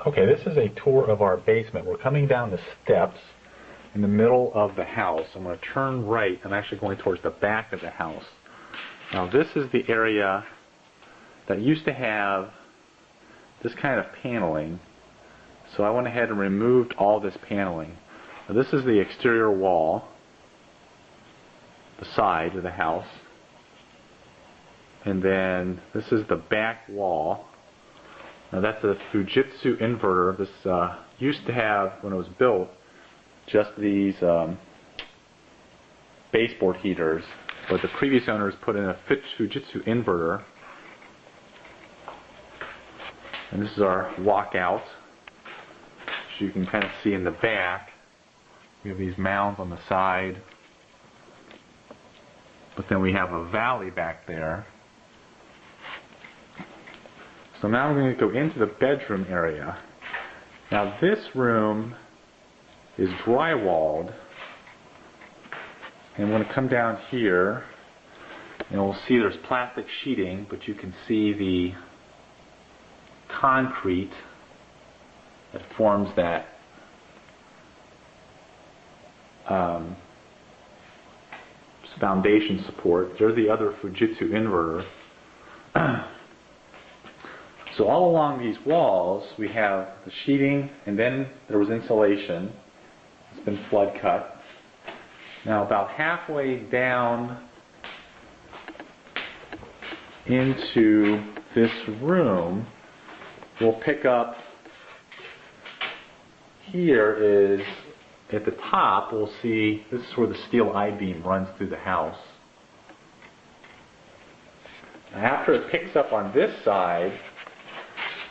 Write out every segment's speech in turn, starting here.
Okay, this is a tour of our basement. We're coming down the steps in the middle of the house. I'm going to turn right. I'm actually going towards the back of the house. Now this is the area that used to have this kind of paneling. So I went ahead and removed all this paneling. Now this is the exterior wall, the side of the house. And then this is the back wall. Now that's a Fujitsu inverter. This used to have, when it was built, just these baseboard heaters, but the previous owners put in a Fujitsu inverter. And this is our walkout, which you can kind of see in the back. We have these mounds on the side, but then we have a valley back there. So now we're going to go into the bedroom area. Now this room is drywalled, and I'm going to come down here, and we'll see there's plastic sheeting, but you can see the concrete that forms that foundation support. There's the other Fujitsu inverter. So all along these walls we have the sheeting, and then there was insulation. It's been flood cut. Now about halfway down into this room, we'll pick up, here is at the top, we'll see this is where the steel I-beam runs through the house. After it picks up on this side,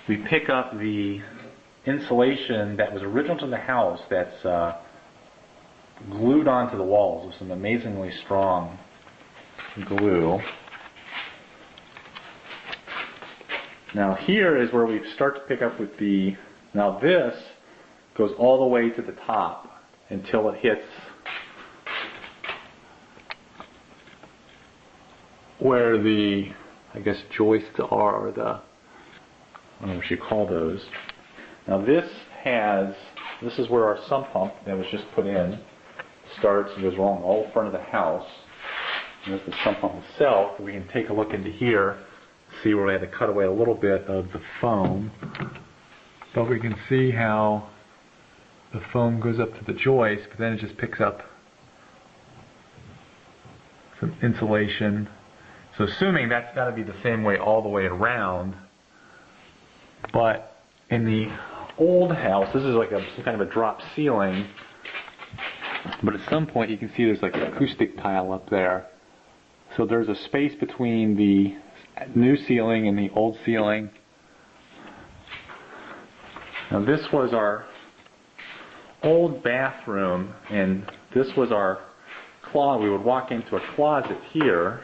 we pick up the insulation that was original to the house that's glued onto the walls with some amazingly strong glue. Now here is where we start to pick up with the, now this goes all the way to the top until it hits where the, I guess, joists are, or the, I don't know what you call those. Now this is where our sump pump that was just put in starts and goes along all front of the house. And that's the sump pump itself. We can take a look into here, see where we had to cut away a little bit of the foam. But we can see how the foam goes up to the joist, but then it just picks up some insulation. So assuming that's got to be the same way all the way around. But in the old house, this is like some kind of a drop ceiling, but at some point you can see there's like an acoustic tile up there. So there's a space between the new ceiling and the old ceiling. Now this was our old bathroom, and this was our closet. We would walk into a closet here.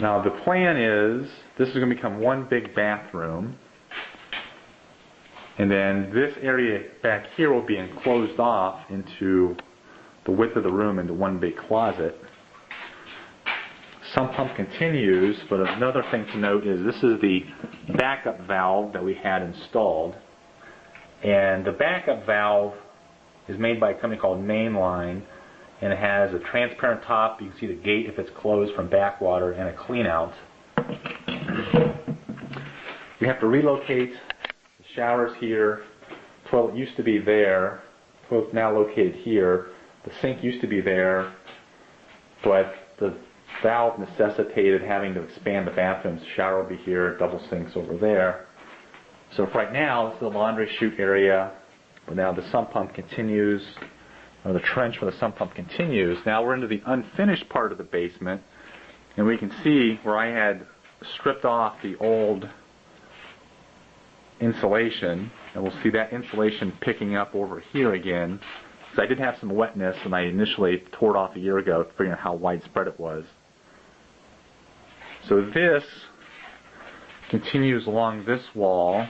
Now the plan is, this is going to become one big bathroom, and then this area back here will be enclosed off into the width of the room into one big closet. Sump pump continues, but another thing to note is this is the backup valve that we had installed, and the backup valve is made by a company called Mainline. And it has a transparent top. You can see the gate if it's closed from backwater, and a clean out. We have to relocate the showers here. Toilet used to be there. Toilet now located here. The sink used to be there, but the valve necessitated having to expand the bathrooms. The shower will be here, double sinks over there. So right now, this is the laundry chute area, but now the sump pump continues. The trench for the sump pump continues. Now we're into the unfinished part of the basement, and we can see where I had stripped off the old insulation, and we'll see that insulation picking up over here again, because I did have some wetness, and I initially tore it off a year ago, figuring out how widespread it was. So this continues along this wall,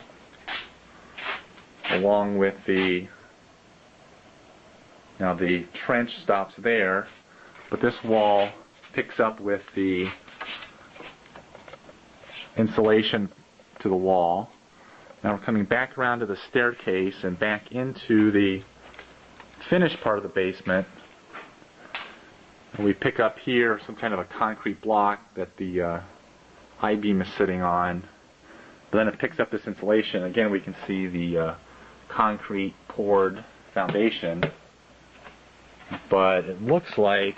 along with the, now the trench stops there, but this wall picks up with the insulation to the wall. Now we're coming back around to the staircase and back into the finished part of the basement. And we pick up here some kind of a concrete block that the I-beam is sitting on. But then it picks up this insulation. Again, we can see the concrete poured foundation. But it looks like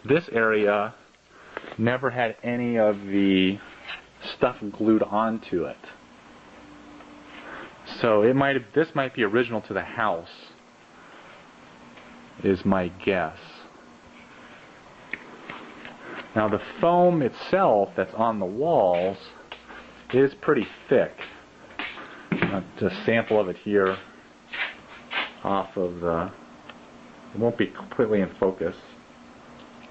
this area never had any of the stuff glued onto it. So this might be original to the house, is my guess. Now the foam itself that's on the walls is pretty thick. Just a sample of it here off of the, it won't be completely in focus,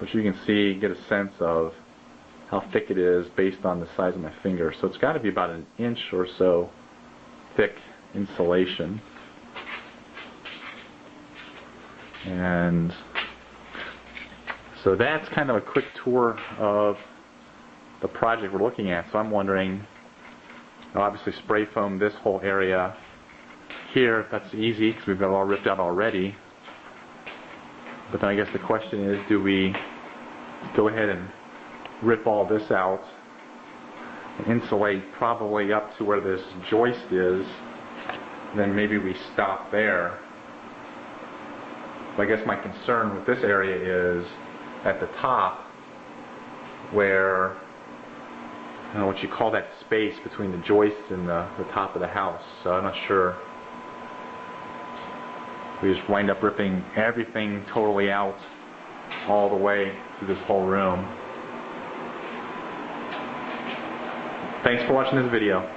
but you can see, get a sense of how thick it is based on the size of my finger. So it's got to be about an inch or so thick insulation. And so that's kind of a quick tour of the project we're looking at. So I'm wondering, I'll obviously spray foam this whole area here. That's easy because we've got it all ripped out already. But then I guess the question is, do we go ahead and rip all this out and insulate probably up to where this joist is, and then maybe we stop there. But I guess my concern with this area is at the top where, I don't know what you call that space between the joist and the top of the house. So I'm not sure. We just wind up ripping everything totally out all the way through this whole room. Thanks for watching this video.